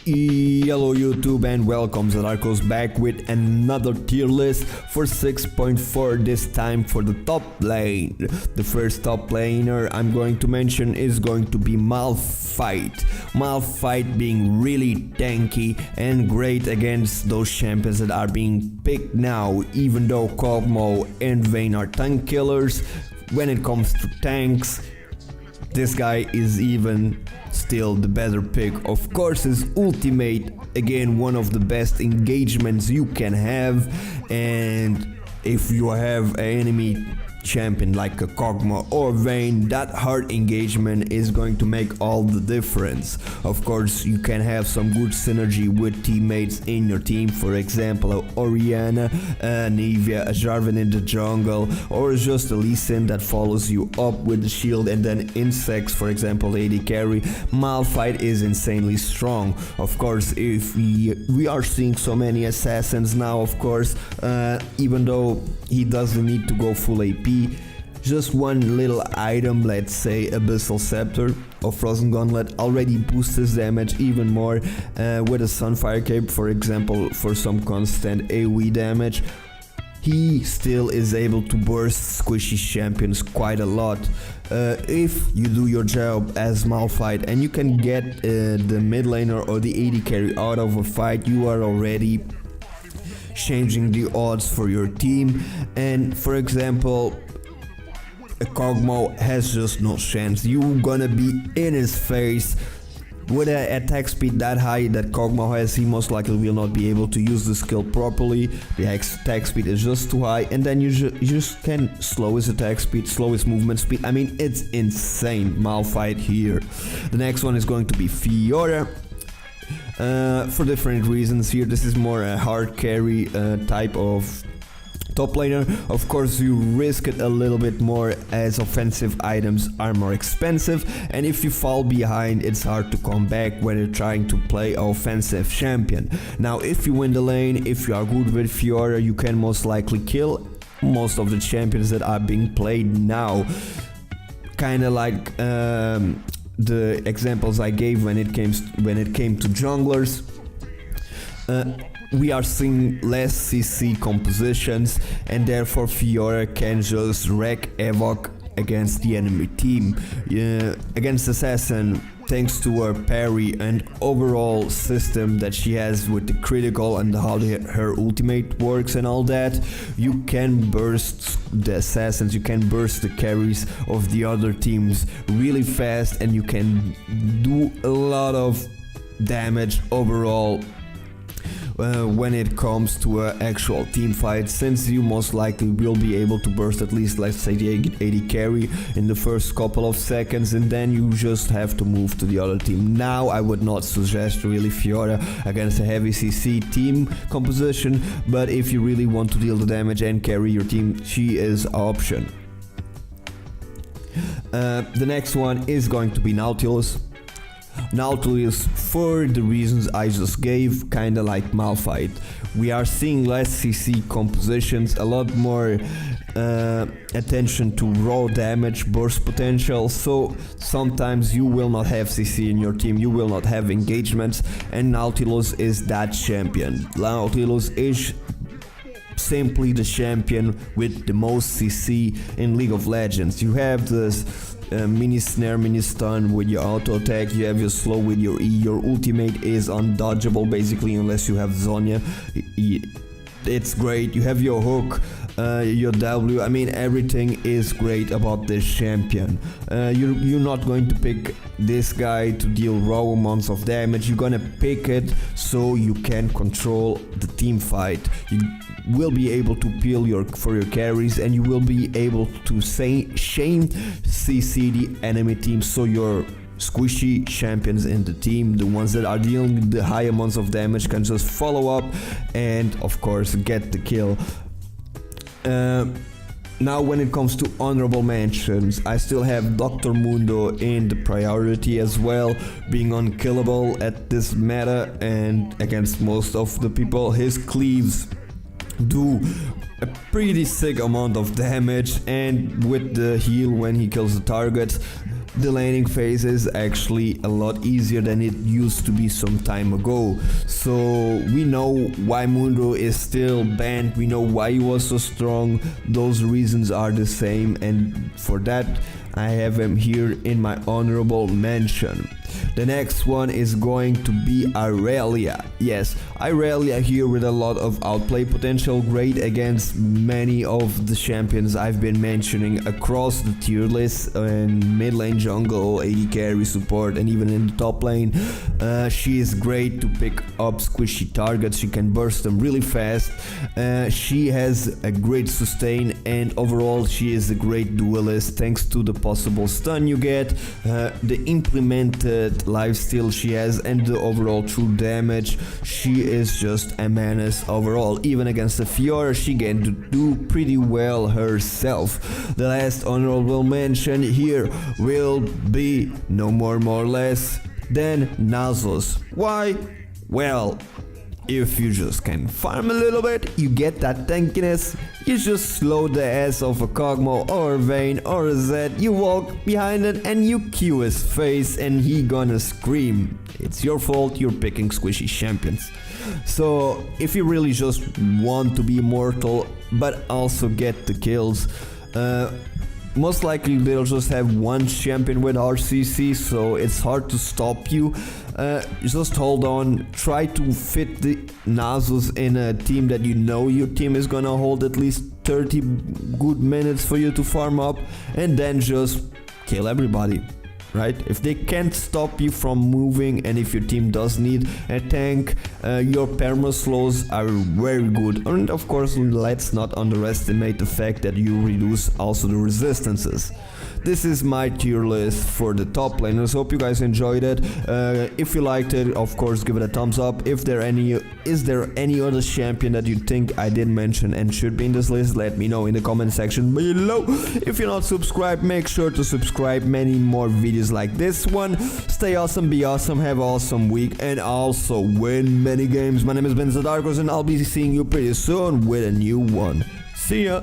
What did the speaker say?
Hello YouTube and welcome, Zadarkus back with another tier list for 6.4, this time for the top lane. The first top laner I'm going to mention is going to be Malphite. Malphite being really tanky and great against those champions that are being picked now, even though Kog'Maw and Vayne are tank killers. When it comes to tanks, this guy is even still the better pick. Of course, his ultimate, again, one of the best engagements you can have, and if you have an enemy champion like a Kog'Maw or Vayne, that hard engagement is going to make all the difference. Of course, you can have some good synergy with teammates in your team, for example Orianna, Nivea, a Jarvan in the jungle, or just a Lee Sin that follows you up with the shield, and then insects, for example AD carry. Malphite is insanely strong. Of course, if we are seeing so many assassins now, of course, even though he doesn't need to go full AP, just one little item, let's say Abyssal Scepter or Frozen Gauntlet, already boosts his damage even more, with a Sunfire Cape, for example, for some constant AoE damage. He still is able to burst squishy champions quite a lot. If you do your job as Malphite and you can get the mid laner or the AD carry out of a fight, you are already changing the odds for your team. And for example, a Kog'Maw has just no chance. You're gonna be in his face. With an attack speed that high that Kog'Maw has, he most likely will not be able to use the skill properly. The attack speed is just too high, and then you just can slow his attack speed, slow his movement speed. I mean, it's insane, Malphite here. The next one is going to be Fiora. For different reasons here. This is more a hard carry type of top laner. Of course, you risk it a little bit more as offensive items are more expensive, and if you fall behind, it's hard to come back when you're trying to play an offensive champion. Now, if you win the lane, if you are good with Fiora, you can most likely kill most of the champions that are being played now. Kinda like the examples I gave when it came to junglers. We are seeing less CC compositions, and therefore Fiora can just wreak havoc against the enemy team. Against Assassin, thanks to her parry and overall system that she has with the critical and how her ultimate works and all that, you can burst the assassins, you can burst the carries of the other teams really fast, and you can do a lot of damage overall when it comes to an actual team fight, since you most likely will be able to burst at least, let's say, the AD carry in the first couple of seconds, and then you just have to move to the other team. Now, I would not suggest really Fiora against a heavy CC team composition, but if you really want to deal the damage and carry your team, she is an option. The next one is going to be Nautilus. Nautilus, for the reasons I just gave, kinda like Malphite. We are seeing less CC compositions, a lot more attention to raw damage, burst potential, so sometimes you will not have CC in your team, you will not have engagements, and Nautilus is that champion. Nautilus is simply the champion with the most CC in League of Legends. You have this mini snare, mini stun with your auto attack, you have your slow with your E, your ultimate is undodgeable basically unless you have Zhonya. It's great. You have your hook, your W, I mean, everything is great about this champion. You're not going to pick this guy to deal raw amounts of damage, you're gonna pick it so you can control the team fight. You will be able to peel for your carries, and you will be able to shame CC the enemy team, so your squishy champions in the team, the ones that are dealing the high amounts of damage, can just follow up and of course get the kill. Now, when it comes to honorable mentions, I still have Dr. Mundo in the priority as well, being unkillable at this meta and against most of the people. His cleaves do a pretty sick amount of damage, and with the heal when he kills the target, the laning phase is actually a lot easier than it used to be some time ago. So we know why Mundo is still banned, we know why he was so strong, those reasons are the same, and for that I have him here in my honorable mention. The next one is going to be Irelia. Yes, Irelia here with a lot of outplay potential, great against many of the champions I've been mentioning across the tier list, in mid lane, jungle, AD carry, support, and even in the top lane. She is great to pick up squishy targets, she can burst them really fast, she has a great sustain, and overall she is a great duelist thanks to the possible stun you get, the implemented lifesteal she has, and the overall true damage. She is just a menace overall. Even against the Fiora she can do pretty well herself. The last honorable mention here will be no more less than Nasus. Why? Well, if you just can farm a little bit, you get that tankiness, you just slow the ass of a Kog'Maw or a Vayne or a Zed, you walk behind it and you cue his face and he gonna scream. It's your fault, you're picking squishy champions. So if you really just want to be immortal but also get the kills, most likely they'll just have one champion with RCC, so it's hard to stop you. Just hold on, try to fit the Nasus in a team that you know your team is gonna hold at least 30 good minutes for you to farm up, and then just kill everybody. Right? If they can't stop you from moving, and if your team does need a tank, your perma slows are very good. And of course, let's not underestimate the fact that you reduce also the resistances. This is my tier list for the top laners. Hope you guys enjoyed it. If you liked it, of course, give it a thumbs up. Is there any other champion that you think I didn't mention and should be in this list? Let me know in the comment section below. If you're not subscribed, make sure to subscribe. Many more videos like this one. Stay awesome, be awesome, have an awesome week, and also win many games. My name is Zadarkus, and I'll be seeing you pretty soon with a new one. See ya!